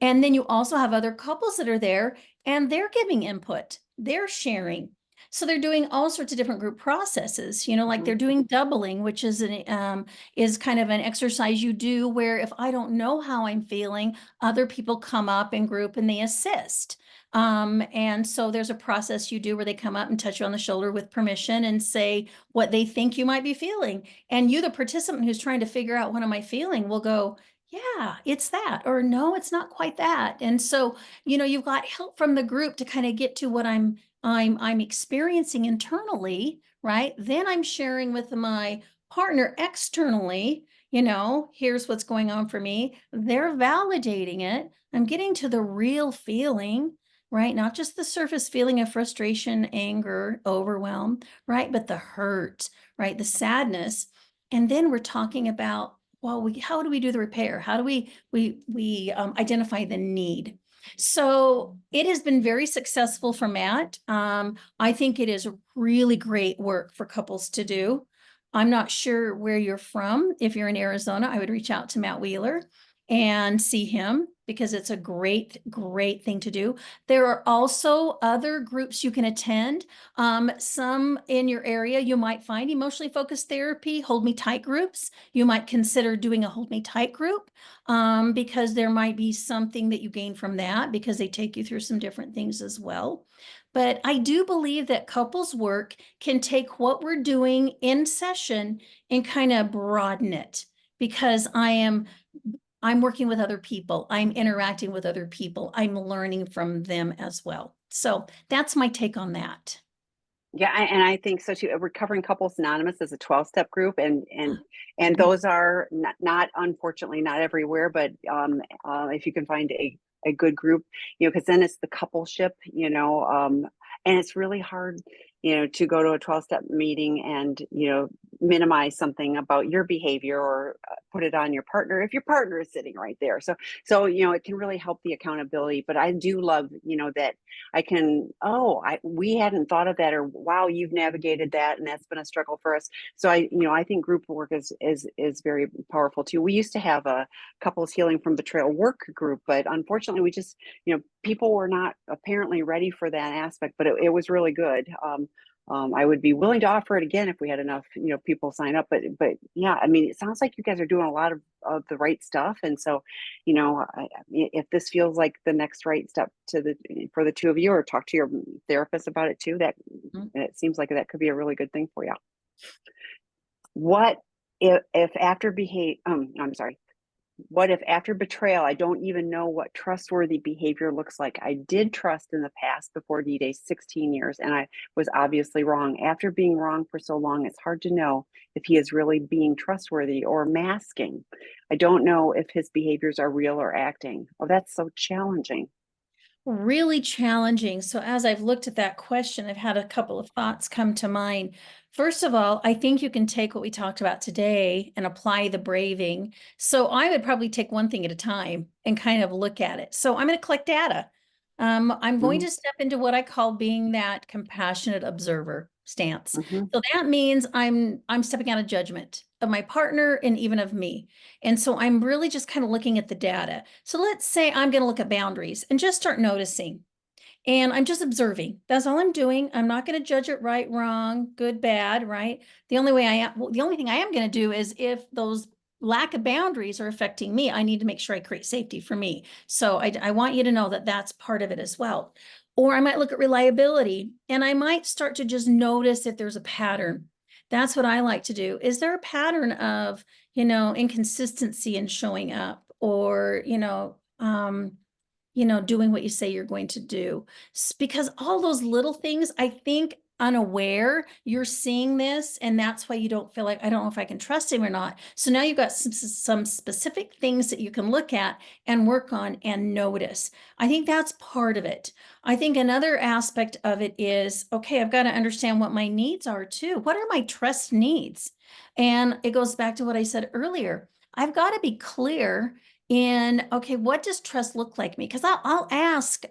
And then you also have other couples that are there and they're giving input, they're sharing. So they're doing all sorts of different group processes, like Mhm. they're doing doubling, which is kind of an exercise you do where if I don't know how I'm feeling, other people come up in group and they assist. And so there's a process you do where they come up and touch you on the shoulder with permission and say what they think you might be feeling. And you, the participant who's trying to figure out what am I feeling, will go, yeah, it's that, or no, it's not quite that. And so, you've got help from the group to kind of get to what I'm experiencing internally, right? Then I'm sharing with my partner externally, here's what's going on for me. They're validating it. I'm getting to the real feeling, right? Not just the surface feeling of frustration, anger, overwhelm, right? But the hurt, right? The sadness. And then we're talking about, well, how do we do the repair? How do we identify the need? So it has been very successful for Matt. I think it is really great work for couples to do. I'm not sure where you're from. If you're in Arizona, I would reach out to Matt Wheeler. and see him because it's a great, great thing to do. There are also other groups you can attend. Some in your area, you might find emotionally focused therapy, hold me tight groups. You might consider doing a hold me tight group because there might be something that you gain from that because they take you through some different things as well. But I do believe that couples work can take what we're doing in session and kind of broaden it because I'm working with other people. I'm interacting with other people. I'm learning from them as well. So that's my take on that. Yeah, and I think so too. Recovering Couples Anonymous is a 12-step group, and those are not unfortunately not everywhere, but if you can find a good group, because then it's the coupleship, and it's really hard, to go to a 12-step meeting and minimize something about your behavior or put it on your partner if your partner is sitting right there. So it can really help the accountability. But I do love that I can, we hadn't thought of that, or wow, you've navigated that, and that's been a struggle for us. So I think group work is very powerful too. We used to have a couples healing from betrayal work group, but unfortunately, we just people were not apparently ready for that aspect. But it was really good. I would be willing to offer it again if we had enough, people sign up. But yeah, I mean, it sounds like you guys are doing a lot of the right stuff, and so, if this feels like the next right step for the two of you, or talk to your therapist about it too, that it seems like that could be a really good thing for you. What if after I'm sorry. What if after betrayal, I don't even know what trustworthy behavior looks like? I did trust in the past before D-Day 16 years, and I was obviously wrong. After being wrong for so long, it's hard to know if he is really being trustworthy or masking. I don't know if his behaviors are real or acting. Oh, that's so challenging. Really challenging. So as I've looked at that question, I've had a couple of thoughts come to mind. First of all, I think you can take what we talked about today and apply the braving. So I would probably take one thing at a time and kind of look at it. So I'm going to collect data. I'm going Mm-hmm, to step into what I call being that compassionate observer stance. mm-hmm, So that means I'm stepping out of judgment of my partner and even of me. And so I'm really just kind of looking at the data. So let's say I'm going to look at boundaries and just start noticing. And I'm just observing. That's all I'm doing. I'm not going to judge it right, wrong, good, bad, right? The only thing I am going to do is if those lack of boundaries are affecting me, I need to make sure I create safety for me. So I want you to know that that's part of it as well. Or I might look at reliability and I might start to just notice if there's a pattern. That's what I like to do. Is there a pattern of, inconsistency in showing up or, doing what you say you're going to do? Because all those little things, I think unaware, you're seeing this, and that's why you don't feel like, I don't know if I can trust him or not. So now you've got some specific things that you can look at and work on and notice. I think that's part of it. I think another aspect of it is, okay, I've got to understand what my needs are too. What are my trust needs? And it goes back to what I said earlier. I've got to be clear in, okay, what does trust look like me? Because I'll ask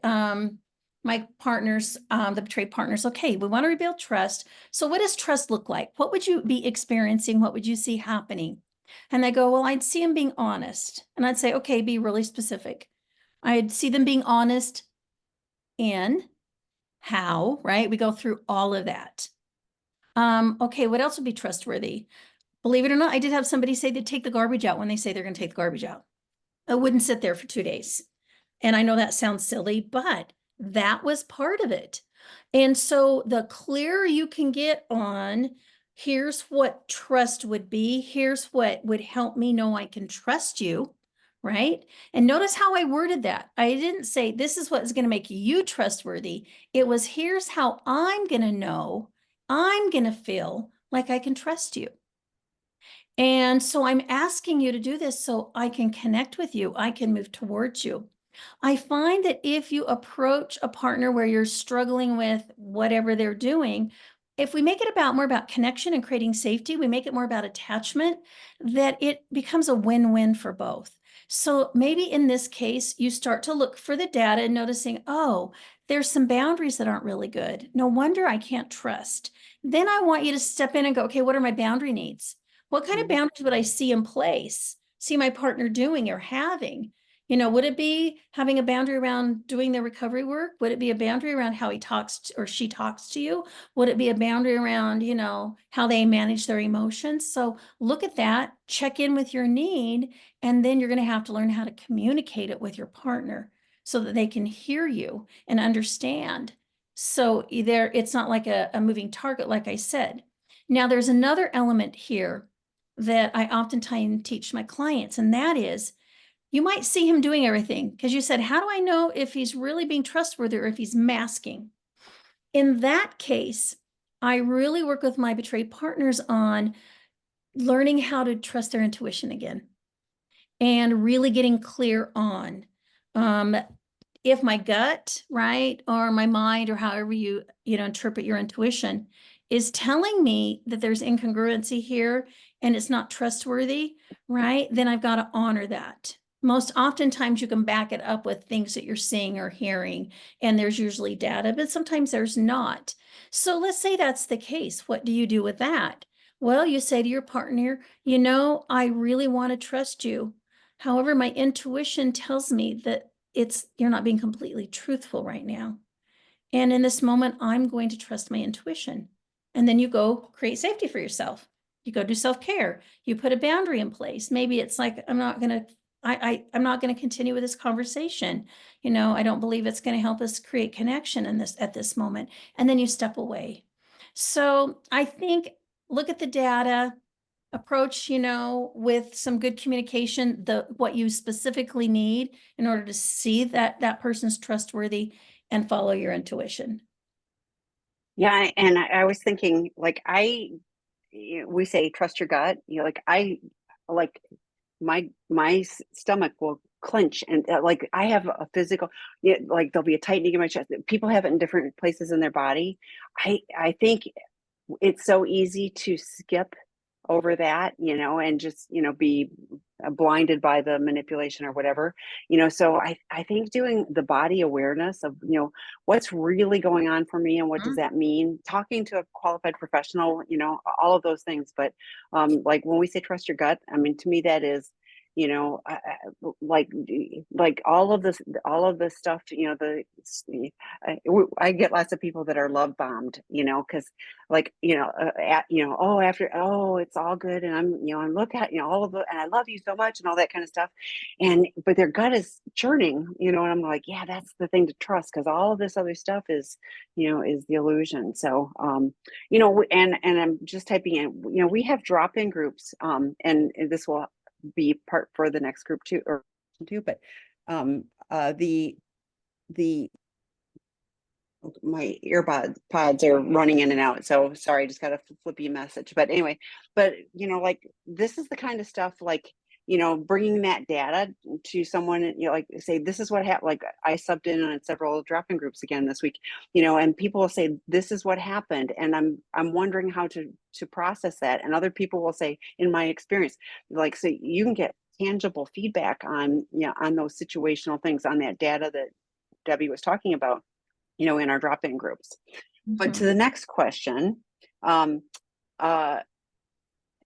my partners, the betrayed partners, okay, we want to rebuild trust. So what does trust look like? What would you be experiencing? What would you see happening? And they go, well, I'd see them being honest. And I'd say, okay, be really specific. I'd see them being honest in how, right? We go through all of that. Okay, what else would be trustworthy? Believe it or not, I did have somebody say they take the garbage out when they say they're going to take the garbage out. I wouldn't sit there for 2 days. And I know that sounds silly, but that was part of it. And so the clearer you can get on, here's what trust would be, here's what would help me know I can trust you, right? And notice how I worded that. I didn't say this is what is going to make you trustworthy. It was here's how I'm going to know, I'm going to feel like I can trust you. And so I'm asking you to do this so I can connect with you. I can move towards you. I find that if you approach a partner where you're struggling with whatever they're doing, if we make it more about connection and creating safety, we make it more about attachment, that it becomes a win-win for both. So maybe in this case, you start to look for the data and noticing, oh, there's some boundaries that aren't really good. No wonder I can't trust. Then I want you to step in and go, okay, what are my boundary needs? What kind of boundaries would I see in place see my partner doing or having? You know, would it be having a boundary around doing the recovery work? Would it be a boundary around how he talks or she talks to you? Would it be a boundary around, you know, how they manage their emotions? So look at that, check in with your need, and then you're going to have to learn how to communicate it with your partner so that they can hear you and understand. So either it's not like a moving target, like I said. Now, there's another element here that I oftentimes teach my clients, and that is you might see him doing everything because you said, how do I know if he's really being trustworthy or if he's masking? In that case, I really work with my betrayed partners on learning how to trust their intuition again and really getting clear on um, if my gut, right, or my mind, or however you know, interpret your intuition, is telling me that there's incongruency here and it's not trustworthy, right, then I've got to honor that. Most oftentimes you can back it up with things that you're seeing or hearing, and there's usually data, but sometimes there's not. So let's say that's the case. What do you do with that? Well, you say to your partner, you know, I really want to trust you. However, my intuition tells me that you're not being completely truthful right now. And in this moment, I'm going to trust my intuition. And then you go create safety for yourself. You go do self-care. You put a boundary in place. Maybe it's like, I'm not going to, I'm not going to continue with this conversation. You know, I don't believe it's going to help us create connection in this at this moment. And then you step away. So I think look at the data, approach, you know, with some good communication, what you specifically need in order to see that that person's trustworthy, and follow your intuition. Yeah, and I was thinking, like, we say trust your gut. You know, like like my stomach will clench, and like I have a physical, you know, like there'll be a tightening in my chest. People have it in different places in their body. I think it's so easy to skip over that, you know, and just, you know, be blinded by the manipulation or whatever, you know. So I think doing the body awareness of, you know, what's really going on for me and what does Mhm. that mean, talking to a qualified professional, you know, all of those things. But like when we say trust your gut, I mean, to me that is, you know, like all of this stuff, you know, I get lots of people that are love bombed, you know, because like, you know, you know, oh, after, oh, it's all good, and I'm, you know, and look at, you know, all of the, and I love you so much and all that kind of stuff, and but their gut is churning, you know, and I'm like, yeah, that's the thing to trust, because all of this other stuff is, you know, is the illusion. So you know, and I'm just typing in, you know, we have drop-in groups, and this will be part for the next group too, or two, but the my earbud pods are running in and out, so sorry, just got a flippy message. But anyway, but you know, like this is the kind of stuff, like, you know, bringing that data to someone, you know, like say this is what happened. Like I subbed in on several drop-in groups again this week, you know, and people will say this is what happened, and I'm wondering how to process that, and other people will say in my experience, like, so you can get tangible feedback on, you know, on those situational things, on that data that Debbie was talking about, you know, in our drop-in groups. But to Mhm. the next question, um, uh,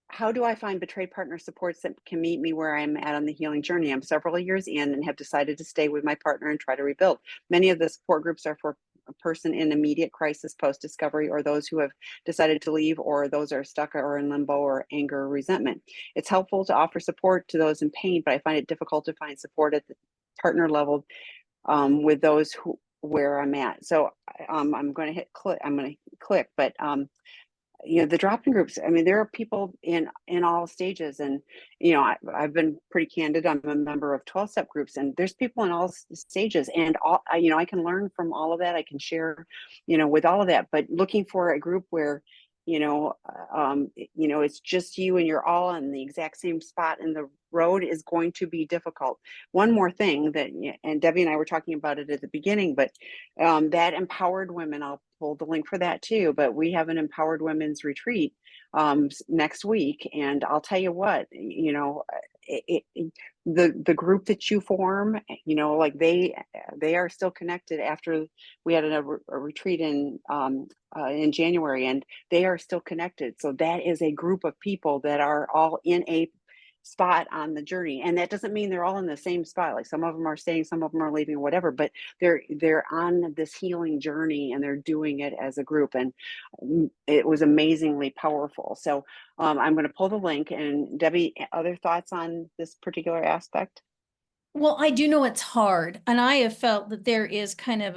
how do I find betrayed partner supports that can meet me where I'm at on the healing journey? I'm several years in and have decided to stay with my partner and try to rebuild. Many of the support groups are for a person in immediate crisis post discovery, or those who have decided to leave, or those are stuck or in limbo or anger or resentment. It's helpful to offer support to those in pain, but I find it difficult to find support at the partner level, with those who where I'm at. So I'm going to hit click. I'm going to click, but you know, the drop-in groups, I mean, there are people in all stages, and you know, I've been pretty candid. I'm a member of 12-step groups, and there's people in all stages, and you know, I can learn from all of that. I can share, you know, with all of that. But looking for a group where, you know, you know, it's just you and you're all in the exact same spot in the road is going to be difficult. One more thing that, and Debbie and I were talking about it at the beginning, but that empowered women, I'll pull the link for that too, but we have an empowered women's retreat next week, and I'll tell you what, you know, the group that you form, you know, like they are still connected after we had a retreat in January, and they are still connected. So that is a group of people that are all in a spot on the journey. And that doesn't mean they're all in the same spot. Like some of them are staying, some of them are leaving, whatever, but they're on this healing journey and they're doing it as a group. And it was amazingly powerful. So I'm going to pull the link. And Debbie, other thoughts on this particular aspect? Well, I do know it's hard, and I have felt that there is kind of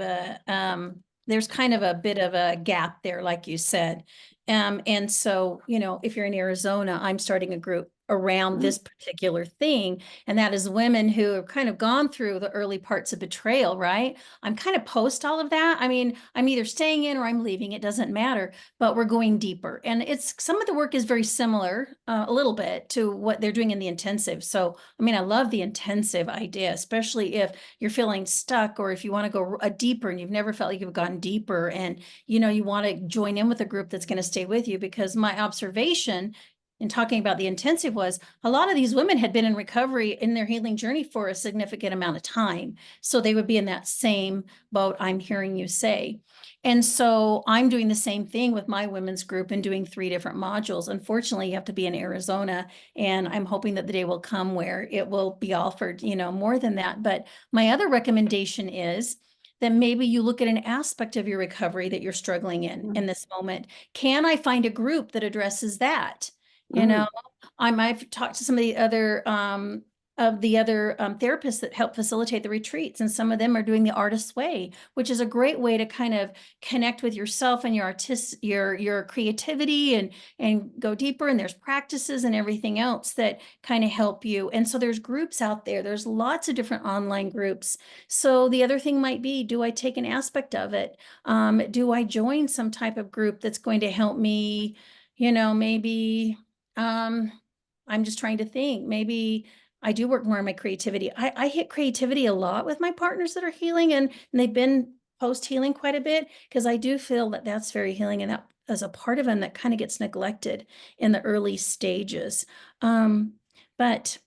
there's kind of a bit of a gap there, like you said. And so, if you're in Arizona, I'm starting a group around Mm, this particular thing, and that is women who have kind of gone through the early parts of betrayal, right? I'm kind of post all of that. I mean, I'm either staying in or I'm leaving, it doesn't matter, but we're going deeper. And some of the work is very similar, a little bit to what they're doing in the intensive. So I mean, I love the intensive idea, especially if you're feeling stuck or if you want to go deeper and you've never felt like you've gone deeper and you want to join in with a group that's going to stay with you. Because my observation in talking about the intensive was a lot of these women had been in recovery in their healing journey for a significant amount of time. So they would be in that same boat I'm hearing you say. And so I'm doing the same thing with my women's group and doing 3 different modules. Unfortunately, you have to be in Arizona, and I'm hoping that the day will come where it will be offered, more than that. But my other recommendation is that maybe you look at an aspect of your recovery that you're struggling in mm, this moment. Can I find a group that addresses that? You know, mm. I might talk to some of the other therapists that help facilitate the retreats, and some of them are doing the artist's way, which is a great way to kind of connect with yourself and your creativity and go deeper. And there's practices and everything else that kind of help you. And so there's groups out there. There's lots of different online groups. So the other thing might be, do I take an aspect of it? Do I join some type of group that's going to help me? Maybe um, I'm just trying to think. Maybe I do work more on my creativity. I hit creativity a lot with my partners that are healing, and they've been post healing quite a bit, because I do feel that that's very healing, and that as a part of them that kind of gets neglected in the early stages. Um, but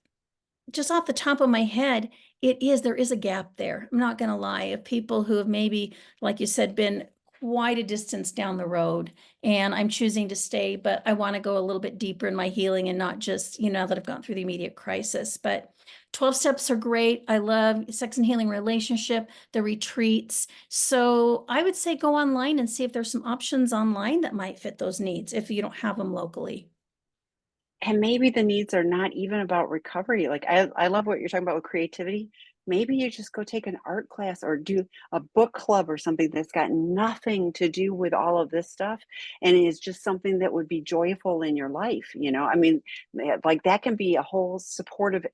just off the top of my head, there is a gap there. I'm not going to lie, of people who have maybe, like you said, been quite a distance down the road, and I'm choosing to stay, but I want to go a little bit deeper in my healing and not just, that I've gone through the immediate crisis. But 12 steps are great. I love sex and healing relationship, the retreats. So I would say go online and see if there's some options online that might fit those needs if you don't have them locally. And maybe the needs are not even about recovery. Like I love what you're talking about with creativity. Maybe you just go take an art class or do a book club or something that's got nothing to do with all of this stuff and is just something that would be joyful in your life, you know? I mean, like that can be a whole supportive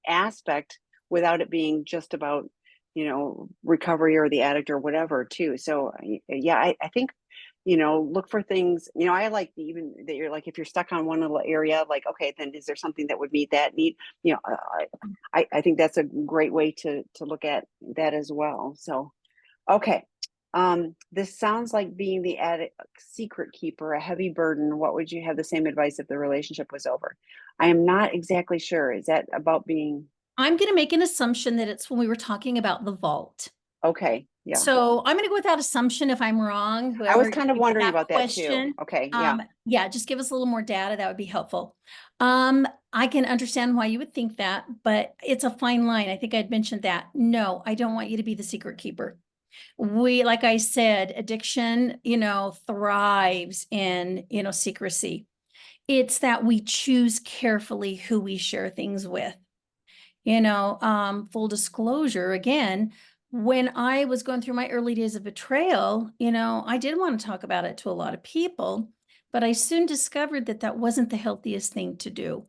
aspect without it being just about, recovery or the addict or whatever too. So yeah, I think look for things, I like even that you're like, if you're stuck on one little area, like, okay, then is there something that would meet that need? I think that's a great way to look at that as well. So, okay. This sounds like being the addict secret keeper, a heavy burden. What would you have the same advice if the relationship was over? I am not exactly sure. Is that about being I'm going to make an assumption that it's when we were talking about the vault. okay? Yeah. So I'm going to go with that assumption. If I'm wrong, I was whoever kind of gave me wondering that about that too. question, Okay. Yeah. yeah, just give us a little more data. That would be helpful. I can understand why you would think that, but it's a fine line. I think I'd mentioned that. No, I don't want you to be the secret keeper. Like I said, addiction, thrives in, secrecy. It's that we choose carefully who we share things with. Full disclosure, again, when I was going through my early days of betrayal, I did want to talk about it to a lot of people, but I soon discovered that that wasn't the healthiest thing to do.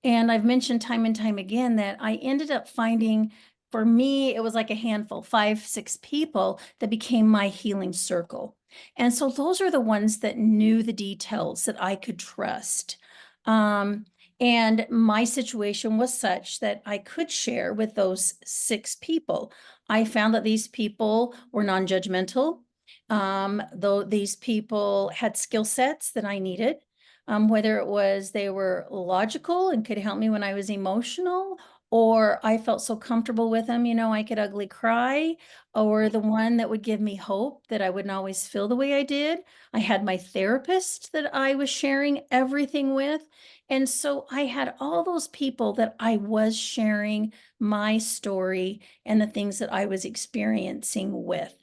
And I've mentioned time and time again that I ended up finding, for me, it was like a handful, 5, 6 people that became my healing circle. And so those are the ones that knew the details that I could trust. Um, and my situation was such that I could share with those 6 people. I found that these people were non-judgmental, though these people had skill sets that I needed, whether it was they were logical and could help me when I was emotional, or I felt so comfortable with them, I could ugly cry, or the one that would give me hope that I wouldn't always feel the way I did. I had my therapist that I was sharing everything with. And so I had all those people that I was sharing my story and the things that I was experiencing with.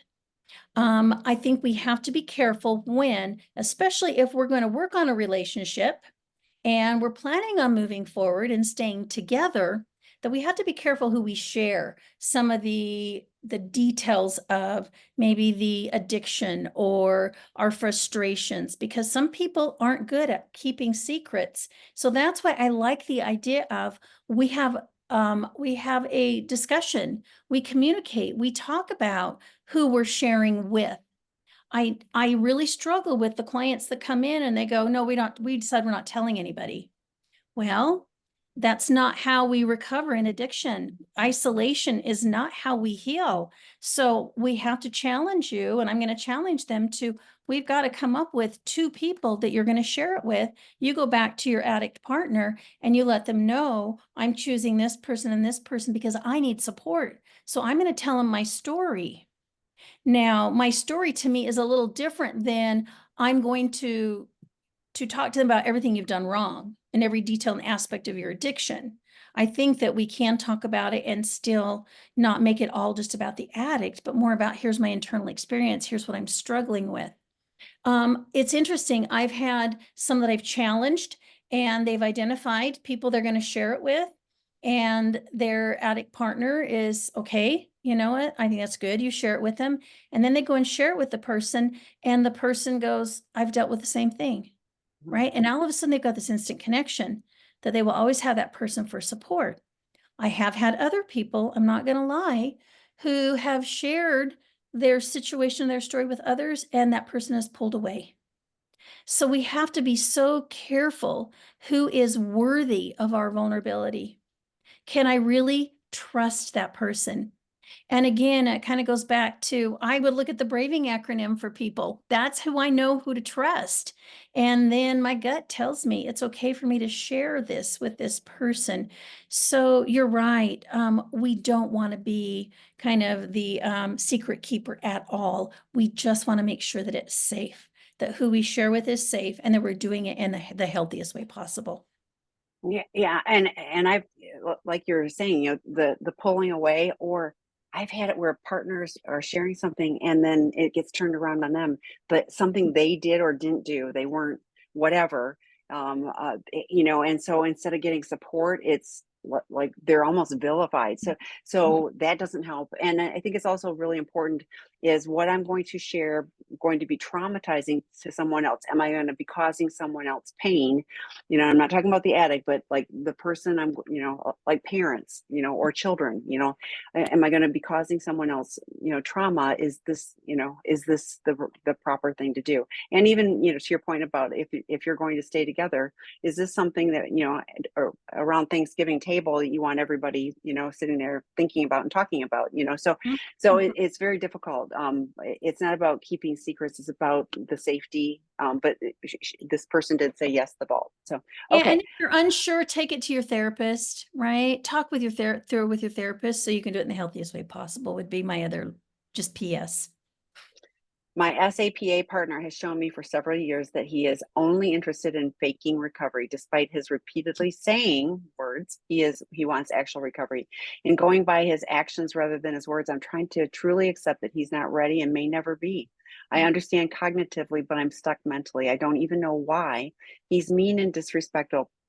I think we have to be careful when, especially if we're going to work on a relationship and we're planning on moving forward and staying together, that we have to be careful who we share some of the details of maybe the addiction or our frustrations, because some people aren't good at keeping secrets. So that's why I like the idea of we have a discussion, we communicate, we talk about who we're sharing with. I really struggle with the clients that come in and they go, no, we decide we're not telling anybody. Well, that's not how we recover in addiction. Isolation is not how we heal. So we have to challenge you, and I'm going to challenge them to, we've got to come up with two people that you're going to share it with. You go back to your addict partner and you let them know, I'm choosing this person and this person because I need support. So I'm going to tell them my story. Now, my story to me is a little different than I'm going to talk to them about everything you've done wrong and every detail and aspect of your addiction. I think that we can talk about it and still not make it all just about the addict, but more about here's my internal experience, here's what I'm struggling with. It's interesting. I've had some that I've challenged and they've identified people they're going to share it with, and their addict partner is okay. You know what? I think that's good. You share it with them. And then they go and share it with the person, and the person goes, I've dealt with the same thing. Mhm. Right. And all of a sudden they've got this instant connection that they will always have that person for support. I have had other people, I'm not going to lie, who have shared their situation, their story with others, and that person has pulled away. So we have to be so careful who is worthy of our vulnerability. Can I really trust that person? And again, it kind of goes back to, I would look at the braving acronym for people. That's who I know who to trust. And then my gut tells me it's okay for me to share this with this person. So you're right. We don't want to be kind of the secret keeper at all. We just want to make sure that it's safe, that who we share with is safe, and that we're doing it in the healthiest way possible. Yeah, yeah, and I've like you're saying, the pulling away, or I've had it where partners are sharing something and then it gets turned around on them, but something they did or didn't do, they weren't whatever, and so instead of getting support, it's like they're almost vilified. So that doesn't help, and I think it's also really important, is what I'm going to share going to be traumatizing to someone else? Am I going to be causing someone else pain? I'm not talking about the addict, but like the person like parents, or children, am I going to be causing someone else, trauma? Is this the proper thing to do? And even, to your point about if you're going to stay together, is this something that, around Thanksgiving table that you want everybody, sitting there thinking about and talking about, so Mhm. it's very difficult. It's not about keeping secrets, it's about the safety. But this person did say yes to the vault. So, Yeah, okay. and if you're unsure, take it to your therapist, right? Talk with your through with your therapist so you can do it in the healthiest way possible would be my other just PS. My SAPA partner has shown me for several years that he is only interested in faking recovery, despite his repeatedly saying words. He wants actual recovery. In going by his actions rather than his words, I'm trying to truly accept that he's not ready and may never be. I understand cognitively, but I'm stuck mentally. I don't even know why. He's mean and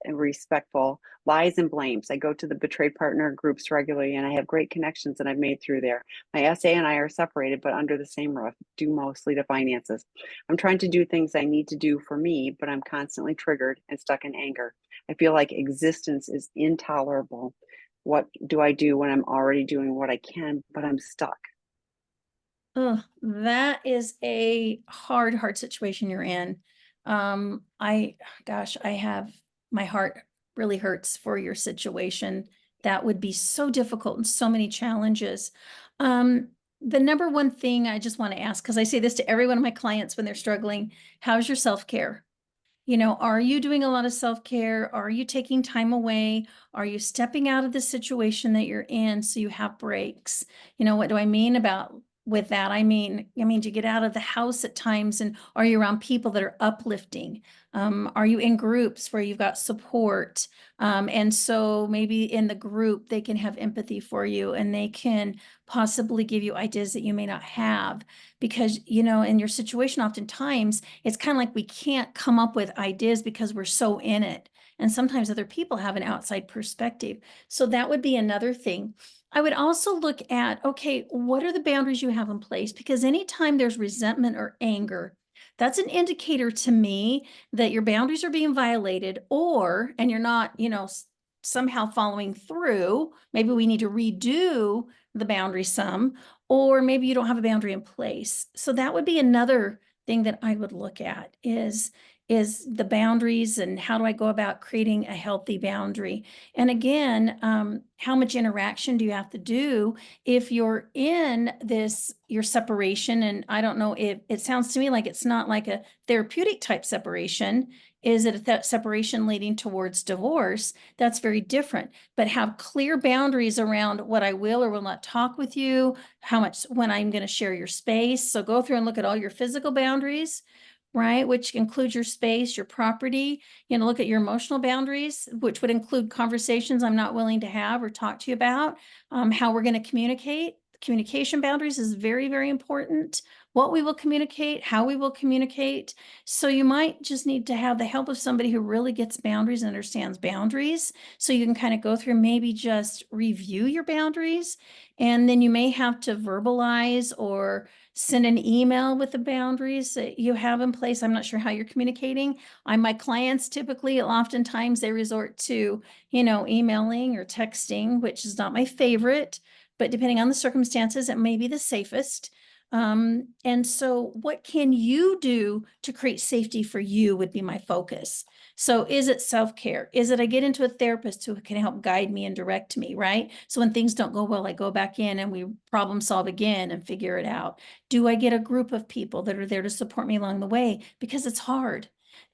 respectful, lies and blames. I go to the betrayed partner groups regularly, and I have great connections that I've made through there. My SA and I are separated, but under the same roof, due mostly to finances. I'm trying to do things I need to do for me, but I'm constantly triggered and stuck in anger. I feel like existence is intolerable. What do I do when I'm already doing what I can, but I'm stuck? Oh, that is a hard situation you're in. Gosh, I have, my heart really hurts for your situation. That would be so difficult and so many challenges. Um, the number one thing I just want to ask, because I say this to every one of my clients when they're struggling, how's your self-care? Are you doing a lot of self-care? Are you taking time away? Are you stepping out of the situation that you're in so you have breaks? What do I mean about with that, I mean, do you get out of the house at times, and are you around people that are uplifting? Are you in groups where you've got support? And so maybe in the group, they can have empathy for you, and they can possibly give you ideas that you may not have. Because, you know, in your situation, oftentimes it's kind of like we can't come up with ideas because we're so in it. And sometimes other people have an outside perspective. So that would be another thing. I would also look at, okay, what are the boundaries you have in place? Because anytime there's resentment or anger, that's an indicator to me that your boundaries are being violated, or, and you're not, you know, somehow following through. Maybe we need to redo the boundary some, or maybe you don't have a boundary in place. So that would be another thing that I would look at is the boundaries, and how do I go about creating a healthy boundary? And again, how much interaction do you have to do if you're in this, your separation? And I don't know, if it sounds to me like it's not like a therapeutic type separation. Is it a separation leading towards divorce? That's very different. But have clear boundaries around what I will or will not talk with you, how much, when I'm going to share your space. So go through and look at all your physical boundaries, right? Which includes your space, your property. You know, look at your emotional boundaries, which would include conversations I'm not willing to have or talk to you about, how we're going to communicate. Communication boundaries is very, very important. What we will communicate, how we will communicate. So you might just need to have the help of somebody who really gets boundaries and understands boundaries. So you can kind of go through, maybe just review your boundaries. And then you may have to verbalize or send an email with the boundaries that you have in place. I'm not sure how you're communicating. My clients typically, oftentimes they resort to, you know, emailing or texting, which is not my favorite, but depending on the circumstances, it may be the safest. And so what can you do to create safety for you would be my focus. So is it self-care? Is it I get into a therapist who can help guide me and direct me, right? So when things don't go well, I go back in and we problem solve again and figure it out. Do I get a group of people that are there to support me along the way? Because it's hard.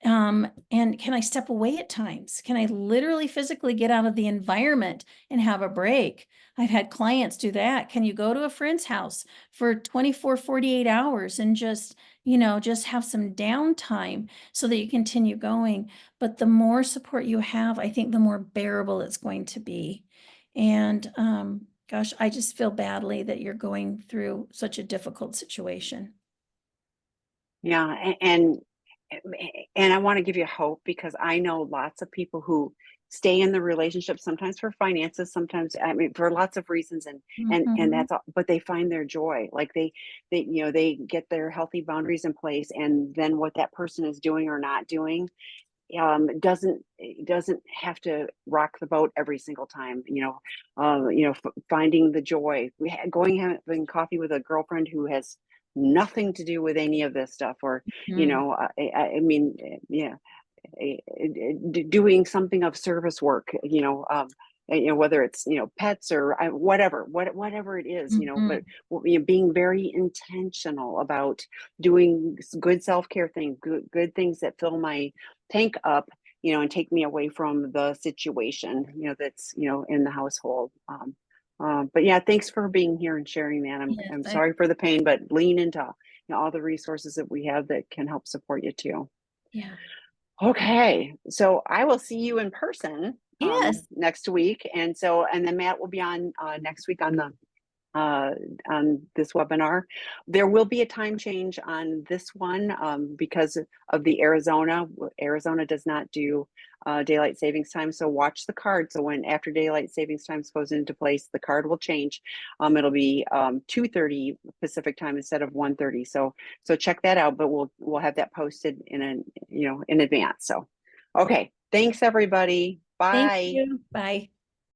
And can I step away at times? Can I literally physically get out of the environment and have a break? I've had clients do that. Can you go to a friend's house for 24, 48 hours and just, you know, just have some downtime so that you continue going? But the more support you have, I think the more bearable it's going to be. And gosh, I just feel badly that you're going through such a difficult situation. Yeah, and I want to give you hope, because I know lots of people who stay in the relationship, sometimes for finances, sometimes, I mean, for lots of reasons, and Mhm. that's all, but they find their joy. Like they you know, they get their healthy boundaries in place, and then what that person is doing or not doing, doesn't have to rock the boat every single time. Finding the joy, going having coffee with a girlfriend who has nothing to do with any of this stuff, or Mm. I mean, yeah, doing something of service work, whether it's, pets, or whatever it is, but Mhm. being very intentional about doing good self-care things, good things that fill my tank up, and take me away from the situation, that's, in the household. But yeah, thanks for being here and sharing that. I'm Yes, I'm sorry for the pain, but lean into, all the resources that we have that can help support you too. yeah. Okay, so I will see you in person Yes. next week, and then Matt will be on next week uh, on this webinar. There will be a time change on this one because of the Arizona. Arizona does not do daylight savings time, so watch the card. So when after daylight savings time goes into place, the card will change. It'll be 2:30 Pacific time instead of 1:30. So check that out. But we'll have that posted in advance. So okay, thanks everybody. Thank Bye. you. Bye.